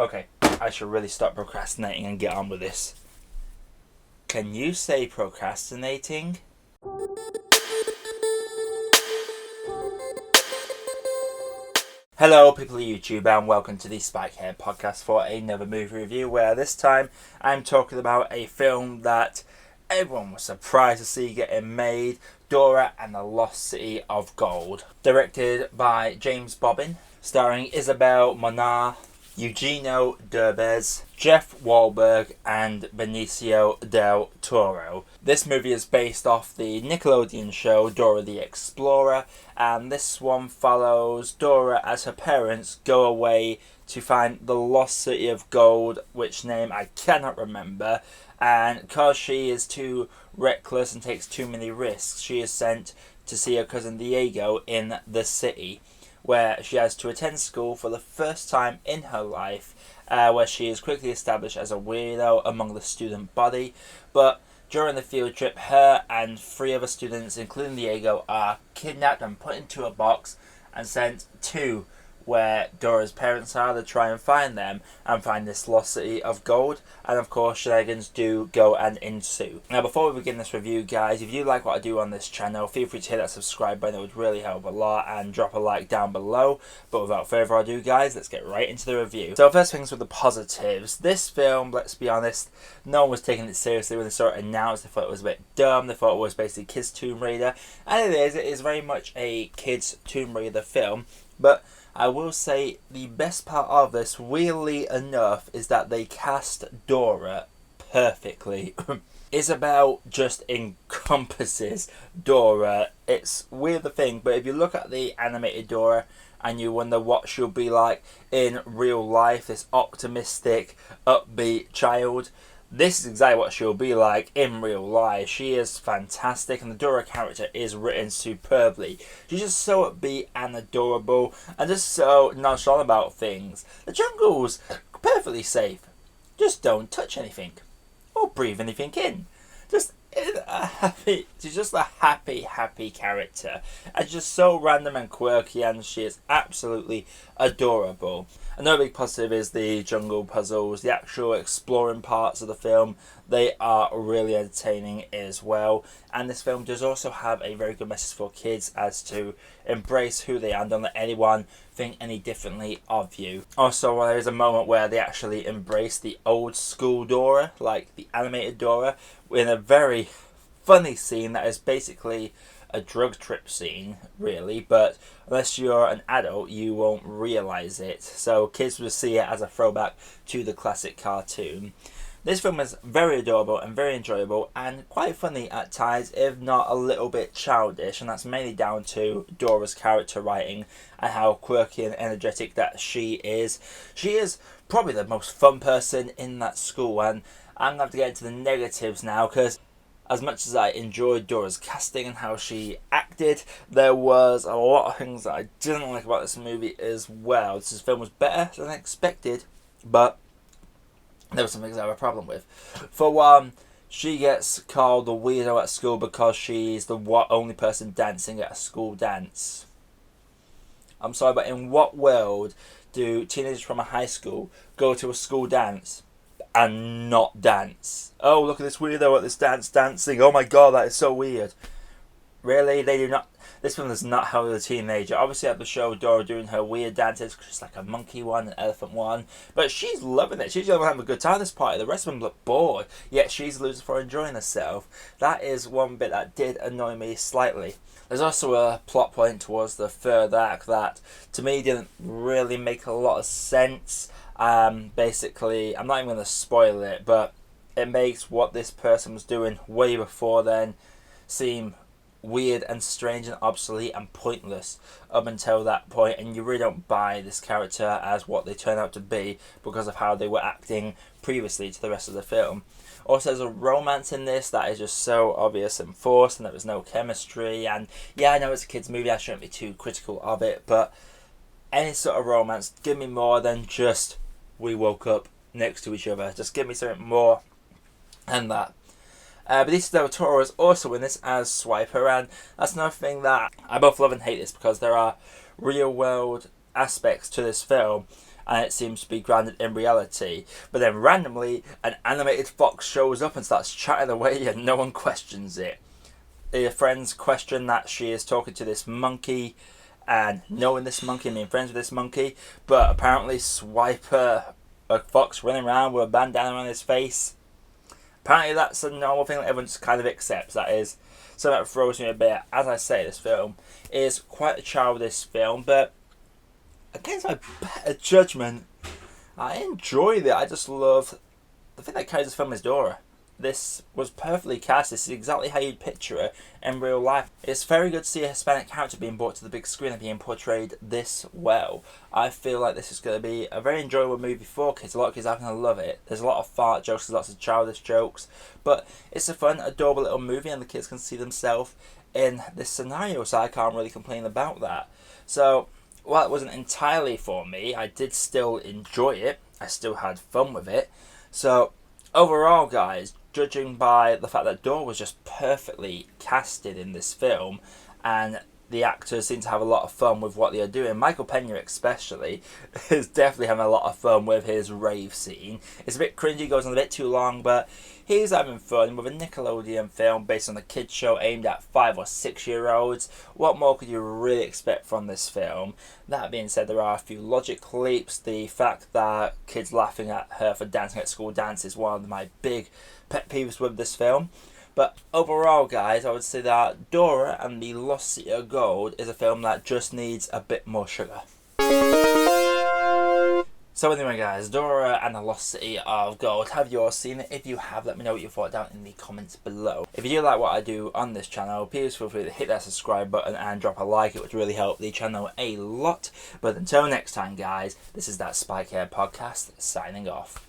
Okay, I should really stop procrastinating and get on with this. Can you say procrastinating? Hello people of YouTube and welcome to the Spikehead podcast for another movie review where this time I'm talking about a film that everyone was surprised to see getting made, Dora and the Lost City of Gold. Directed by James Bobin, starring Isabela, Moner, Eugenio Derbez, Jeff Wahlberg and Benicio del Toro. This movie is based off the Nickelodeon show Dora the Explorer, and this one follows Dora as her parents go away to find the Lost City of Gold, which name I cannot remember, and because she is too reckless and takes too many risks, she is sent to see her cousin Diego in the city, where she has to attend school for the first time in her life, where she is quickly established as a weirdo among the student body. But during the field trip, her and 3 other students, including Diego, are kidnapped and put into a box and sent to where Dora's parents are to try and find them and find this lost city of gold. And of course, shenanigans do go and ensue. Now, before we begin this review, guys, if you like what I do on this channel, feel free to hit that subscribe button. It would really help a lot, and drop a like down below. But without further ado, guys, let's get right into the review. So first things with the positives. This film, let's be honest, no one was taking it seriously when they saw it announced. They thought it was a bit dumb. They thought it was basically kids' Tomb Raider. And it is very much a kids' Tomb Raider film. But I will say the best part of this, weirdly enough, is that they cast Dora perfectly. Isabela just encompasses Dora. It's weird the thing, but if you look at the animated Dora and you wonder what she'll be like in real life, this optimistic, upbeat child, this is exactly what she'll be like in real life. She is fantastic, and the Dora character is written superbly. She's just so upbeat and adorable, and just so nonchalant about things. The jungle's perfectly safe. Just don't touch anything or breathe anything in. She's just a happy character, and just so random and quirky, and she is absolutely adorable. Another big positive is the jungle puzzles, the actual exploring parts of the film. They are really entertaining as well, and this film does also have a very good message for kids as to embrace who they are and don't let anyone think any differently of you. Also, there is a moment where they actually embrace the old school Dora, like the animated Dora, in a very funny scene that is basically a drug trip scene, really, but unless you're an adult, you won't realise it. So kids will see it as a throwback to the classic cartoon. This film is very adorable and very enjoyable and quite funny at times, if not a little bit childish, and that's mainly down to Dora's character writing and how quirky and energetic that she is. She is probably the most fun person in that school, and I'm going to have to get into the negatives now, because as much as I enjoyed Dora's casting and how she acted, there was a lot of things that I didn't like about this movie as well. This film was better than expected, but there were some things I have a problem with. For one, she gets called the weirdo at school because she's the only person dancing at a school dance. I'm sorry, but in what world do teenagers from a high school go to a school dance and not dance? Oh, look at this weirdo at this dance dancing. Oh my god, that is so weird. Really? They do not. This film does not have a teenager. Obviously, at the show, Dora doing her weird dances, just like a monkey one, an elephant one. But she's loving it. She's going to have a good time this party. The rest of them look bored, yet she's losing for enjoying herself. That is one bit that did annoy me slightly. There's also a plot point towards the third act that, to me, didn't really make a lot of sense. Basically, I'm not even going to spoil it, but it makes what this person was doing way before then seem weird and strange and obsolete and pointless up until that point, and you really don't buy this character as what they turn out to be because of how they were acting previously to the rest of the film. Also, there's a romance in this that is just so obvious and forced, and there was no chemistry. And yeah, I know it's a kids movie, I shouldn't be too critical of it, but any sort of romance, give me more than just we woke up next to each other. Just give me something more than that. Benicio del Toro is also in this as Swiper, and that's another thing that I both love and hate this, because there are real world aspects to this film, and it seems to be grounded in reality. But then randomly, an animated fox shows up and starts chatting away, and no one questions it. Her friends question that she is talking to this monkey and knowing this monkey and being friends with this monkey, but apparently Swiper, a fox running around with a bandana on his face, apparently that's a normal thing that everyone just kind of accepts. That is something that throws me a bit. As I say, this film is quite a childish film, but against my better judgment, I enjoyed it. I just love the thing that carries this film is Dora. This was perfectly cast. This is exactly how you'd picture it in real life. It's very good to see a Hispanic character being brought to the big screen and being portrayed this well. I feel like this is going to be a very enjoyable movie for kids. A lot of kids are going to love it. There's a lot of fart jokes, there's lots of childish jokes, but it's a fun, adorable little movie, and the kids can see themselves in this scenario, so I can't really complain about that. So, while it wasn't entirely for me, I did still enjoy it. I still had fun with it. So, overall, guys, judging by the fact that Dora was just perfectly casted in this film, and the actors seem to have a lot of fun with what they are doing. Michael Peña especially is definitely having a lot of fun with his rave scene. It's a bit cringy, goes on a bit too long, but he's having fun with a Nickelodeon film based on a kids show aimed at 5 or 6 year olds. What more could you really expect from this film? That being said, there are a few logic leaps. The fact that kids laughing at her for dancing at school dance is one of my big pet peeves with this film. But overall, guys, I would say that Dora and the Lost City of Gold is a film that just needs a bit more sugar. So anyway, guys, Dora and the Lost City of Gold. Have you all seen it? If you have, let me know what you thought down in the comments below. If you do like what I do on this channel, please feel free to hit that subscribe button and drop a like. It would really help the channel a lot. But until next time, guys, this is That Spike Hair Podcast, signing off.